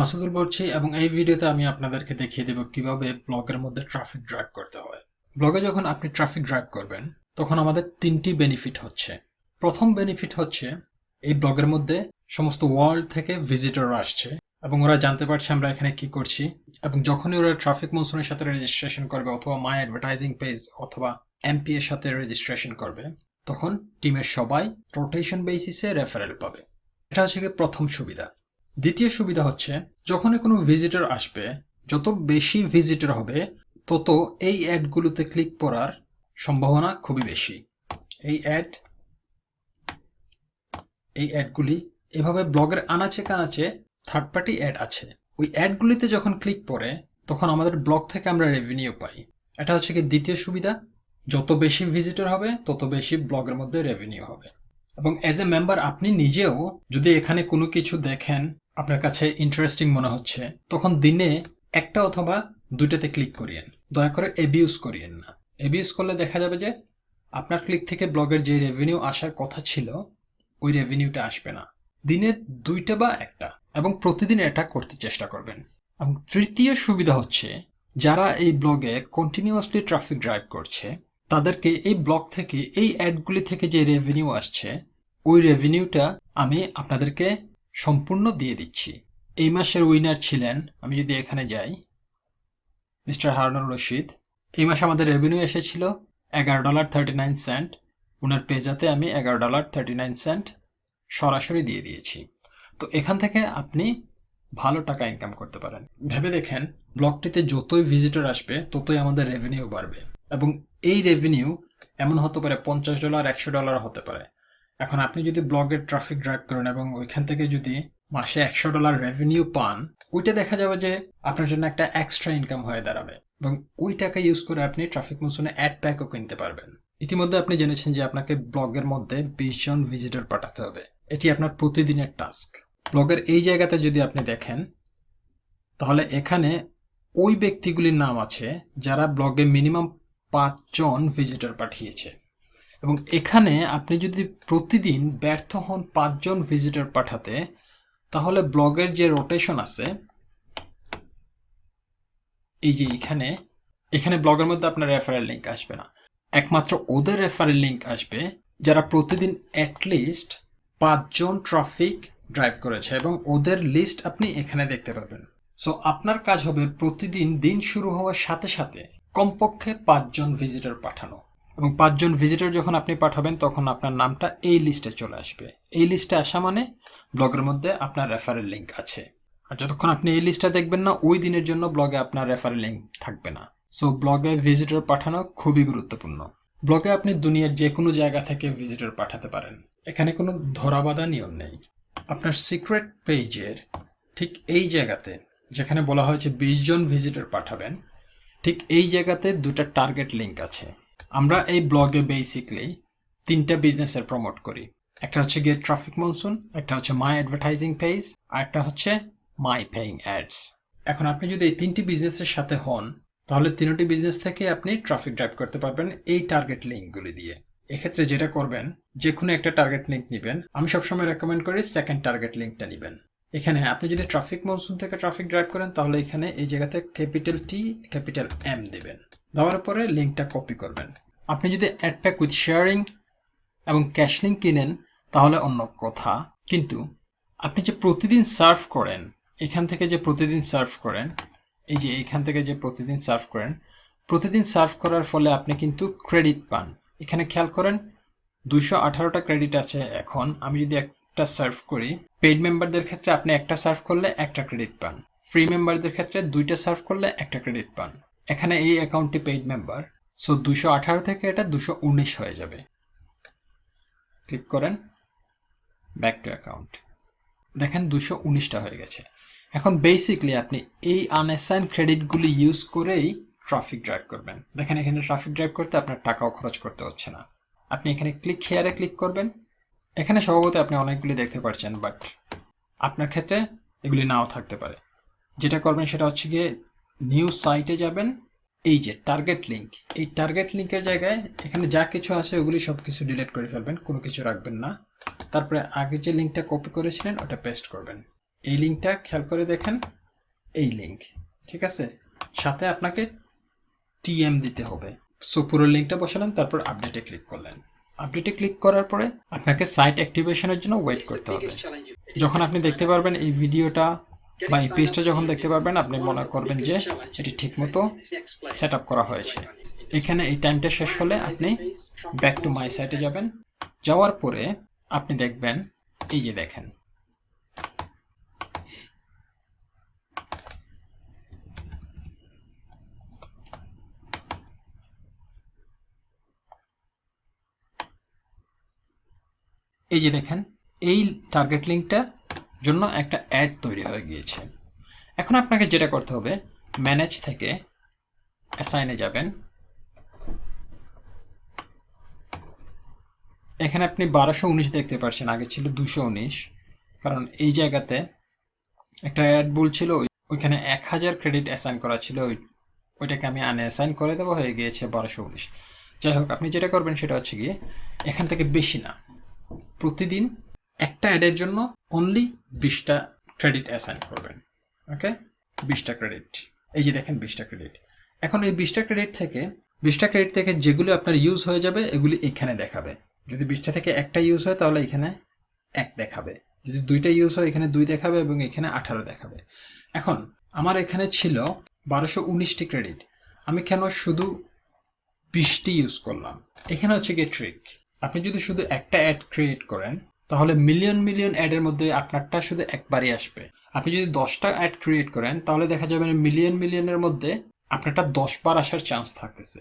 মাসুদুল বলছি এবং এই ভিডিওতে আমি আপনাদেরকে দেখিয়ে দেব কিভাবে ব্লগের মধ্যে ট্রাফিক ড্রাইভ করতে হয়। ব্লগে যখন আপনি ট্রাফিক ড্রাইভ করবেন তখন আমাদের তিনটি বেনিফিট হচ্ছে। প্রথম বেনিফিট হচ্ছে এই ব্লগের মধ্যে সমস্ত ওয়ার্ল্ড থেকে ভিজিটররা আসছে এবং ওরা জানতে পারছে আমরা এখানে কি করছি, এবং যখনই ওরা ট্রাফিক মনসুনের সাথে রেজিস্ট্রেশন করবে অথবা মাই অ্যাডভার্টাইজিং পেজ অথবা এমপি এর সাথে রেজিস্ট্রেশন করবে, তখন টিমের সবাই রোটেশন বেসিসে রেফারেল পাবে। এটা হচ্ছে গিয়ে প্রথম সুবিধা। দ্বিতীয় সুবিধা হচ্ছে যখনই কোনো ভিজিটর আসবে, যত বেশি ভিজিটর হবে তত এই অ্যাডগুলোতে ক্লিক করার সম্ভাবনা খুবই বেশি। এই অ্যাডগুলি এভাবে ব্লগের আনাচে কানাচে থার্ড পার্টি অ্যাড আছে, ওই অ্যাডগুলিতে যখন ক্লিক করে তখন আমাদের ব্লগ থেকে আমরা রেভিনিউ পাই। এটা হচ্ছে কি দ্বিতীয় সুবিধা। যত বেশি ভিজিটর হবে তত বেশি ব্লগের মধ্যে রেভিনিউ হবে। এবং অ্যাজ এ মেম্বার আপনি নিজেও যদি এখানে কোনো কিছু দেখেন আপনার কাছে ইন্টারেস্টিং মনে হচ্ছে, তখন দিনে একটা অথবা দুইটাতে ক্লিক করিয়েন, দয়া করে এবিউজ করিয়েন না। এবিউজ করলে দেখা যাবে যে আপনার ক্লিক থেকে ব্লগের যে রেভিনিউ আসার কথা ছিল ওই রেভিনিউটা আসবে না। দিনে দুইটা বা একটা, এবং প্রতিদিন এটা করতে চেষ্টা করবেন। এবং তৃতীয় সুবিধা হচ্ছে যারা এই ব্লগে কন্টিনিউয়াসলি ট্রাফিক ড্রাইভ করছে তাদেরকে এই ব্লগ থেকে এই অ্যাডগুলি থেকে যে রেভিনিউ আসছে ওই রেভিনিউটা আমি আপনাদেরকে সম্পূর্ণ দিয়ে দিচ্ছি। এই মাসের উইনার ছিলেন, আমি যদি এখানে যাই, মিস্টার হারুনুর রশিদ। এই মাসে আমাদের রেভিনিউ এসেছিল $11.39। ওনার পেজাতে আমি $11.39 সরাসরি দিয়ে দিয়েছি। তো এখান থেকে আপনি ভালো টাকা ইনকাম করতে পারেন। ভেবে দেখেন, ব্লগটিতে যতই ভিজিটর আসবে ততই আমাদের রেভিনিউ বাড়বে, এবং এই রেভিনিউ এমন হতে পারে $50, $100 হতে পারে। এখন আপনি যদি ব্লগের ট্রাফিক ড্রাইভ করেন এবং ওইখান থেকে যদি মাসে $100 রেভিনিউ পান, ওইটা দেখা যাবে যে আপনার জন্য একটা এক্সট্রা ইনকাম হয়ে দাঁড়াবে, এবং ওই টাকা ইউজ করে আপনি ট্রাফিক মনসুনে অ্যাড প্যাকও কিনতে পারবেন। ইতিমধ্যে আপনি জেনেছেন যে আপনাকে ব্লগের মধ্যে 20 জন ভিজিটর পাঠাতে হবে। এটি আপনার প্রতিদিনের টাস্ক। ব্লগের এই জায়গাতে যদি আপনি দেখেন তাহলে এখানে ওই ব্যক্তিগুলির নাম আছে যারা ব্লগে মিনিমাম 5 জন ভিজিটর পাঠিয়েছে, এবং এখানে আপনি যদি প্রতিদিন ব্যর্থ হন 5 জন ভিজিটর পাঠাতে, তাহলে ব্লগের যে রোটেশন আছে, এই যে এখানে ব্লগের মধ্যে আপনার রেফারেল লিংক আসবে না। একমাত্র ওদের রেফারেল লিংক আসবে যারা প্রতিদিন অ্যাটলিস্ট 5 জন ট্রাফিক ড্রাইভ করেছে, এবং ওদের লিস্ট আপনি এখানে দেখতে পাবেন। সো আপনার কাজ হবে প্রতিদিন দিন শুরু হওয়ার সাথে সাথে কমপক্ষে 5 জন ভিজিটর পাঠানো, এবং 5 জন ভিজিটর যখন আপনি পাঠাবেন তখন আপনার নামটা এই লিস্টে চলে আসবে। এই লিস্টে আসা মানে ব্লগের মধ্যে আপনার রেফারেল লিংক আছে। আর যতক্ষণ আপনি এই লিস্টটা দেখবেন না ওই দিনের জন্য ব্লগে আপনার রেফারেল লিংক থাকবে না। সো ব্লগে ভিজিটর পাঠানো খুবই গুরুত্বপূর্ণ। ব্লগে আপনি দুনিয়ার যে কোনো জায়গা থেকে ভিজিটর পাঠাতে পারেন, এখানে কোনো ধরাবাঁধা নিয়ম নেই। আপনার সিক্রেট পেজের ঠিক এই জায়গাতে যেখানে বলা হয়েছে 20 জন ভিজিটর পাঠাবেন, ঠিক এই জায়গাতে দুটো টার্গেট লিংক আছে। আমরা এই ব্লগে বেসিক্যালি তিনটা বিজনেসের প্রমোট করি। একটা হচ্ছে গিয়ে ট্রাফিক মনসুন, একটা হচ্ছে মাই অ্যাডভার্টাইজিং পেজ, আর একটা হচ্ছে মাই পেইং অ্যাডস। এখন আপনি যদি এই তিনটি বিজনেসের সাথে হন তাহলে তিনটি বিজনেস থেকে আপনি ট্রাফিক ড্রাইভ করতে পারবেন এই টার্গেট লিঙ্কগুলি দিয়ে। এক্ষেত্রে যেটা করবেন, যে কোনো একটা টার্গেট লিঙ্ক নেবেন। আমি সবসময় রেকমেন্ড করি সেকেন্ড টার্গেট লিঙ্কটা নেবেন। এখানে আপনি যদি ট্রাফিক মনসুন থেকে ট্রাফিক ড্রাইভ করেন তাহলে এখানে এই জায়গাতে ক্যাপিটাল টি ক্যাপিটাল এম দেবেন, দেওয়ার পরে লিঙ্কটা কপি করবেন। আপনি যদি অ্যাড প্যাক উইথ শেয়ারিং এবং ক্যাশ লিঙ্ক কিনেন তাহলে অন্য কথা, কিন্তু আপনি যে প্রতিদিন সার্ভ করেন, এখান থেকে যে প্রতিদিন সার্ভ করেন, এই যে এখান থেকে যে প্রতিদিন সার্ভ করেন, প্রতিদিন সার্ভ করার ফলে আপনি কিন্তু ক্রেডিট পান। এখানে খেয়াল করেন 218টা ক্রেডিট আছে। এখন আমি যদি একটা সার্ভ করি, পেইড মেম্বারদের ক্ষেত্রে আপনি একটা সার্ভ করলে একটা ক্রেডিট পান, ফ্রি মেম্বারদের ক্ষেত্রে দুইটা সার্ভ করলে একটা ক্রেডিট পান। এখানে এই অ্যাকাউন্টটি পেইড মেম্বার, সো 218 থেকে এটা 219 হয়ে যাবে। ক্লিক করেন ব্যাক টু অ্যাকাউন্ট, দেখেন 219টা হয়ে গেছে। এখন বেসিক্যালি আপনি এই আনঅ্যাসাইন ক্রেডিটগুলি ইউজ করেই ট্রাফিক ড্রাইভ করবেন। দেখেন এখানে ট্রাফিক ড্রাইভ করতে আপনার টাকাও খরচ করতে হচ্ছে না। আপনি এখানে ক্লিক হেয়ারে ক্লিক করবেন। এখানে স্বভাবত আপনি অনেকগুলি দেখতে পাচ্ছেন, বাট আপনার ক্ষেত্রে এগুলি নাও থাকতে পারে। যেটা করবেন সেটা হচ্ছে গিয়ে নিউ সাইটে যাবেন, এই যে টার্গেট লিঙ্ক, এই টার্গেট লিঙ্কের জায়গায় এখানে যা কিছু আছে ওগুলি সব কিছু ডিলিট করে ফেলবেন, কোনো কিছু রাখবেন না। তারপরে আগে যে লিঙ্কটা কপি করেছিলেন ওটা পেস্ট করবেন। এই লিঙ্কটা খেয়াল করে দেখেন, এই লিঙ্ক, ঠিক আছে, সাথে আপনাকে টিএম দিতে হবে। সো পুরো লিঙ্কটা বসালেন, তারপর আপডেটে ক্লিক করলেন। আপডেটে ক্লিক করার পরে আপনাকে সাইট অ্যাক্টিভেশনের জন্য ওয়েট করতে হবে। যখন আপনি দেখতে পারবেন এই ভিডিওটা বা এই পেজটা যখন দেখতে পারবেন, আপনি মনে করবেন যে এটি ঠিকমতো সেট আপ করা হয়েছে। এখানে এই টাইমটা শেষ হলে আপনি ব্যাক টু মাই সাইটে যাবেন। যাওয়ার পরে আপনি দেখবেন, এই যে দেখেন, এই যে দেখেন, এই টার্গেট লিঙ্কটার জন্য একটা অ্যাড তৈরি হয়ে গিয়েছে। এখন আপনাকে যেটা করতে হবে, ম্যানেজ থেকে অ্যাসাইনে যাবেন। এখানে আপনি 1219 দেখতে পাচ্ছেন, আগে ছিল 219, কারণ এই জায়গাতে একটা অ্যাড বলছিল ওইখানে 1000 ক্রেডিট অ্যাসাইন করা ছিল, ওইটাকে আমি আনঅ্যাসাইন করে দেবো, হয়ে গিয়েছে 1219। যাই হোক, আপনি যেটা করবেন সেটা হচ্ছে গিয়ে এখান থেকে বেশি না, প্রতিদিন একটা অ্যাডের জন্য অনলি 20টা ক্রেডিট অ্যাসাইন করবেন। ওকে, 20টা ক্রেডিট, এই যে দেখেন 20টা ক্রেডিট। এখন এই 20টা ক্রেডিট থেকে যেগুলো আপনার ইউজ হয়ে যাবে এগুলি এখানে দেখাবে। যদি 20টা থেকে একটা ইউজ হয় তাহলে এখানে 1 দেখাবে, যদি 2টা ইউজ হয় এখানে 2 দেখাবে এবং এখানে 18 দেখাবে। এখন আমার এখানে ছিল 1219টি ক্রেডিট, আমি কেন শুধু 20টি ইউজ করলাম? এখানে হচ্ছে গিয়ে ট্রিক। আপনি যদি শুধু একটা অ্যাড ক্রিয়েট করেন তাহলে মিলিয়ন অ্যাডের মধ্যে আপনারটা শুধু একবারই আসবে। আপনি যদি 10টা অ্যাড ক্রিয়েট করেন তাহলে দেখা যাবে মিলিয়নের মধ্যে আপনারটা 10 বার আসার চান্স থাকতেছে।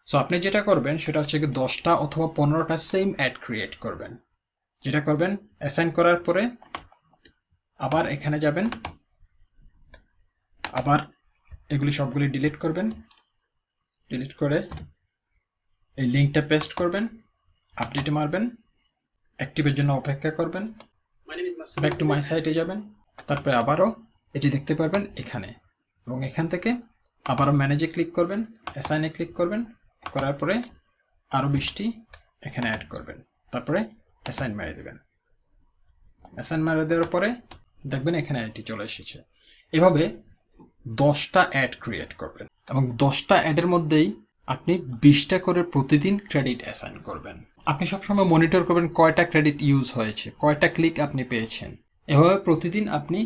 সো আপনি যেটা করবেন সেটা হচ্ছে কি 10টা অথবা 15টা সেম অ্যাড ক্রিয়েট করবেন। যেটা করবেন, অ্যাসাইন করার পরে আবার এখানে যাবেন, আবার এগুলি সবগুলি ডিলিট করবেন, ডিলিট করে এই লিঙ্কটা পেস্ট করবেন, আপডেটে মারবেন, অ্যাক্টিভের জন্য অপেক্ষা করবেন, ব্যাক টু মাই সাইটে যাবেন, তারপরে আবারও এটি দেখতে পারবেন এখানে, এবং এখান থেকে আবারও ম্যানেজে ক্লিক করবেন, অ্যাসাইনে ক্লিক করবেন, করার পরে আরও 20টি এখানে অ্যাড করবেন, তারপরে অ্যাসাইন মেরে দেবেন। অ্যাসাইন মেরে দেওয়ার পরে দেখবেন এখানে এটি চলে এসেছে। এভাবে 10টা অ্যাড ক্রিয়েট করবেন এবং 10টা অ্যাডের মধ্যেই আপনি 20টা করে প্রতিদিন ক্রেডিট অ্যাসাইন করবেন। আপনি সবসময় মনিটর করবেন কয়টা ক্রেডিট ইউজ হয়েছে, কয়টা ক্লিক আপনি পেয়েছেন। এভাবে প্রতিদিন আপনি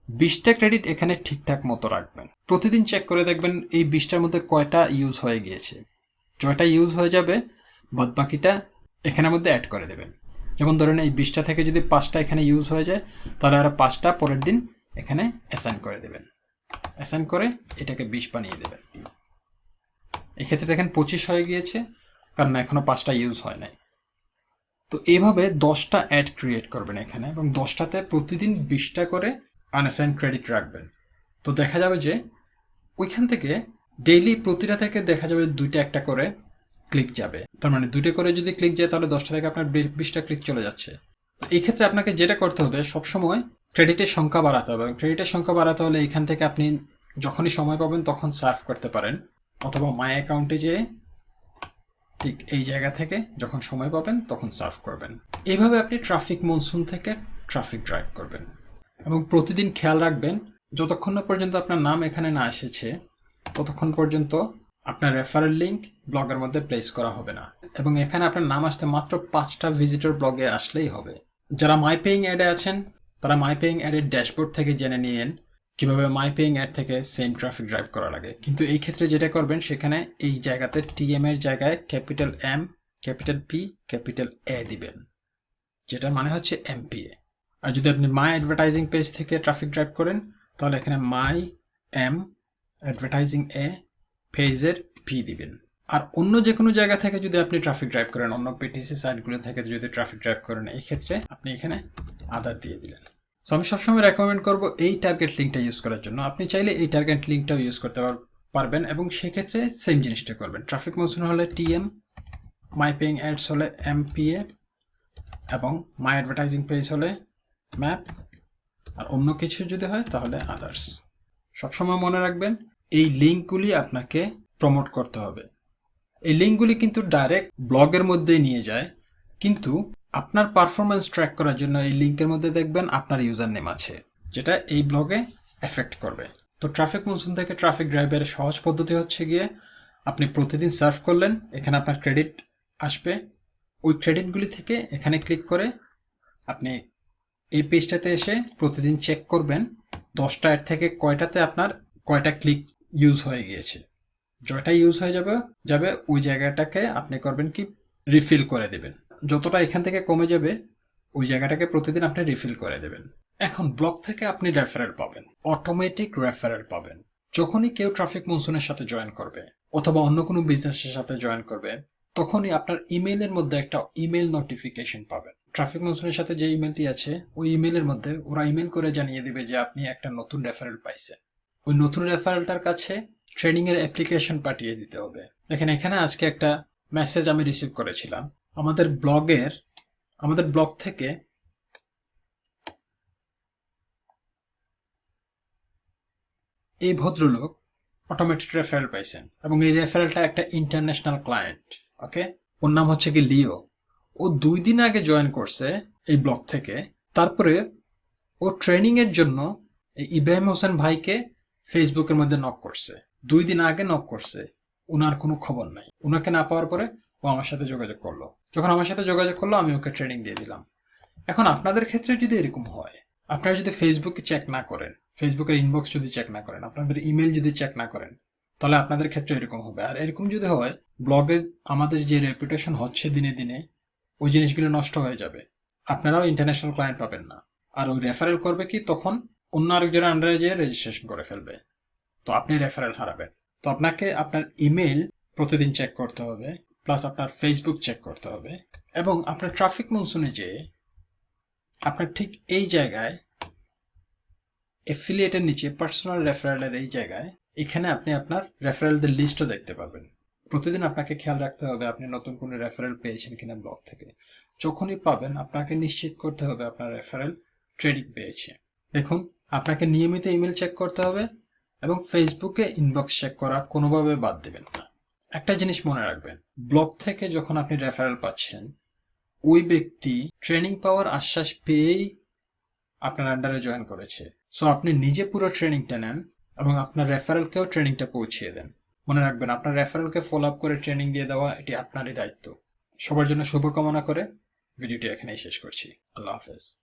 20টা ক্রেডিট এখানে ঠিকঠাক মতো রাখবেন। প্রতিদিন চেক করে দেখবেন এই 20টার মধ্যে কয়টা ইউজ হয়ে গিয়েছে। যয়টা ইউজ হয়ে যাবে বাদ বাকিটা এখানের মধ্যে অ্যাড করে দেবেন। যেমন ধরেন এই 20টা থেকে যদি 5টা এখানে ইউজ হয়ে যায় তাহলে আরো 5টা পরের দিন এখানে অ্যাসাইন করে দেবেন। অ্যাসাইন করে এটাকে 20 বানিয়ে দেবেন। এক্ষেত্রে দেখেন 25 হয়ে গিয়েছে, কারণ এখনো 5টা ইউজ হয় নাই। তো এইভাবে 10টা অ্যাড ক্রিয়েট করবেন এখানে এবং 10টাতে প্রতিদিন 20টা করে আনঅ্যাসাইন ক্রেডিট রাখবেন। তো দেখা যাবে যে ওইখান থেকে ডেইলি প্রতিটা থেকে দেখা যাবে 2টা একটা করে ক্লিক যাবে। তার মানে 2টা করে যদি ক্লিক যায় তাহলে 10টা থেকে আপনার 20টা ক্লিক চলে যাচ্ছে। তো এই ক্ষেত্রে আপনাকে যেটা করতে হবে, সবসময় ক্রেডিটের সংখ্যা বাড়াতে হবে। ক্রেডিটের সংখ্যা বাড়াতে হলে এখান থেকে আপনি যখনই সময় পাবেন তখন সার্ভ করতে পারেন, অথবা মাই অ্যাকাউন্টে যেয়ে ঠিক এই জায়গা থেকে যখন সময় পাবেন তখন সার্ভ করবেন। এইভাবে আপনি ট্রাফিক মনসুন থেকে ট্রাফিক ড্রাইভ করবেন এবং প্রতিদিন খেয়াল রাখবেন যতক্ষণ না পর্যন্ত আপনার নাম এখানে না এসেছে ততক্ষণ পর্যন্ত আপনার রেফারেল লিঙ্ক ব্লগের মধ্যে প্লেস করা হবে না, এবং এখানে আপনার নাম আসতে মাত্র 5টা ভিজিটর ব্লগে আসলেই হবে। যারা মাই পেইং অ্যাডে আছেন তারা মাই পেইং অ্যাডের ড্যাশবোর্ড থেকে জেনে নিয়েন কিভাবে মাই পেইং অ্যাড থেকে সেম ট্রাফিক ড্রাইভ করা লাগে। কিন্তু এই ক্ষেত্রে যেটা করবেন সেখানে এই জায়গাতে টিএম এর জায়গায় capital M, capital P, capital A দিবেন, যেটার মানে হচ্ছে এমপিএ। আর যদি আপনি মাই অ্যাডভার্টাইজিং পেজ থেকে ট্রাফিক ড্রাইভ করেন তাহলে এখানে মাই এম, অ্যাডভার্টাইজিং এ, পেজের পি দিবেন। আর অন্য যে কোনো জায়গা থেকে যদি আপনি ট্রাফিক ড্রাইভ করেন, অন্য পিটিসি সাইটগুলো থেকে যদি ট্রাফিক ড্রাইভ করেন, এই ক্ষেত্রে আপনি এখানে আদার দিয়ে দিলেন। সো আমি সবসময় রেকমেন্ড করব এই টার্গেট লিঙ্কটা ইউজ করার জন্য। আপনি চাইলে এই টার্গেট লিঙ্কটাও ইউজ করতে পারবেন এবং সেক্ষেত্রে সেম জিনিসটা করবেন। ট্রাফিক মনসুন হলে টিএম, মাই পেইং অ্যাডস হলে এমপিএ এবং মাই অ্যাডভার্টাইজিং পেজ হলে ম্যাপ, আর অন্য কিছু যদি হয় তাহলে আদার্স। সবসময় মনে রাখবেন এই লিঙ্কগুলি আপনাকে প্রমোট করতে হবে। এই লিঙ্কগুলি কিন্তু ডাইরেক্ট ব্লগের মধ্যে নিয়ে যায়, কিন্তু আপনার পারফরম্যান্স ট্র্যাক করার জন্য এই লিঙ্কের মধ্যে দেখবেন আপনার ইউজার নেম আছে। যেটা এই ব্লগে এফেক্ট করবে। তো ট্রাফিক মনসুন থেকে ট্রাফিক ড্রাইভের সহজ পদ্ধতি হচ্ছে গিয়ে আপনি প্রতিদিন সার্চ করলেন, এখানে আপনার ক্রেডিট আসবে, ওই ক্রেডিটগুলি থেকে এখানে ক্লিক করে আপনি এই পেজটাতে এসে প্রতিদিন চেক করবেন 10টা অ্যাড থেকে কয়টাতে আপনার কয়টা ক্লিক ইউজ হয়ে গিয়েছে। যটা ইউজ হয়ে যাবে ওই জায়গাটাকে আপনি করবেন কি রিফিল করে দেবেন। যতটা এখান থেকে কমে যাবে ওই জায়গাটাকে প্রতিদিন আপনি রিফিল করে দেবেন। এখন ব্লগ থেকে আপনি রেফারেল পাবেন, অটোমেটিক রেফারেল পাবেন। যখনই কেউ ট্রাফিক মনসুনের সাথে জয়েন করবে অথবা অন্য কোনো বিজনেসের সাথে জয়েন করবে, তখনই আপনার ইমেইলের মধ্যে একটা ইমেইল নোটিফিকেশন পাবেন। ট্রাফিক মনসুনের সাথে যে ইমেলটি আছে ওই ইমেইলের মধ্যে ওরা ইমেল করে জানিয়ে দিবে যে আপনি একটা নতুন রেফারেল পাইছেন। ওই নতুন রেফারেলটার কাছে ট্রেনিং এর অ্যাপ্লিকেশন পাঠিয়ে দিতে হবে। দেখেন এখানে আজকে একটা মেসেজ আমি রিসিভ করেছিলাম আমাদের ব্লগ থেকে এই ভদ্রলোক অটোমেটেড রেফারেল পাইছেন এবং এই রেফারেলটা একটা ইন্টারন্যাশনাল ক্লায়েন্ট। ওকে, ওর নাম হচ্ছে কি লিও। ও 2 দিন আগে জয়েন করছে এই ব্লগ থেকে। তারপরে ও ট্রেনিং এর জন্য এই ইব্রাহিম হোসেন ভাইকে ফেসবুকের মধ্যে নক করছে। 2 দিন আগে নক করছে, ওনার কোনো খবর নাই। ওনাকে না পাওয়ার পরে ও আমার সাথে যোগাযোগ করলো। যখন আমার সাথে যোগাযোগ করলো আমি ওকে ট্রেনিং দিয়ে দিলাম। এখন আপনাদের ক্ষেত্রে যদি এরকম হয়, আপনারা যদি ফেসবুকে চেক না করেন, ফেসবুকের ইনবক্স যদি চেক না করেন, আপনাদের ইমেল যদি চেক না করেন, তাহলে আপনাদের ক্ষেত্রে এরকম হবে। আর এরকম যদি হয়, ব্লগের আমাদের যে রেপুটেশন হচ্ছে দিনে দিনে, ওই জিনিসগুলো নষ্ট হয়ে যাবে। আপনারাও ইন্টারন্যাশনাল ক্লায়েন্ট পাবেন না। আর ওই রেফারেল করবে কি তখন অন্য আরেকজনের আন্ডারে যেয়ে রেজিস্ট্রেশন করে ফেলবে। তো আপনি রেফারেল হারাবেন। তো আপনাকে আপনার ইমেল প্রতিদিন চেক করতে হবে, প্লাস আপনার ফেসবুক চেক করতে হবে, এবং আপনার ট্রাফিক মনসুনে যেয়ে আপনার ঠিক এই জায়গায় এফিলিয়েটের নিচে পার্সোনাল রেফারেলের এই জায়গায় এখানে আপনি আপনার রেফারেলদের লিস্টও দেখতে পাবেন। প্রতিদিন আপনাকে খেয়াল রাখতে হবে আপনি নতুন কোনো রেফারেল পেয়েছেন কিনা ব্লগ থেকে। যখনই পাবেন আপনাকে নিশ্চিত করতে হবে আপনার রেফারেল ট্রেডিং পেয়েছে। দেখুন, আপনাকে নিয়মিত ইমেল চেক করতে হবে এবং ফেসবুকে ইনবক্স চেক করা কোনোভাবে বাদ দেবেন না। একটা জিনিস মনে রাখবেন, ব্লগ থেকে যখন আপনি রেফারেল পাচ্ছেন, ওই ব্যক্তি ট্রেনিং পাওয়ার আশ্বাস পেয়েই আপনার আন্ডারে জয়েন করেছে। সো আপনি নিজে পুরো ট্রেনিংটা নেন এবং আপনার রেফারেলকেও ট্রেনিংটা পৌঁছিয়ে দেন। মনে রাখবেন, আপনার রেফারেলকে ফলো আপ করে ট্রেনিং দিয়ে দেওয়া এটি আপনারই দায়িত্ব। সবার জন্য শুভকামনা করে ভিডিওটি এখানেই শেষ করছি। আল্লাহ হাফেজ।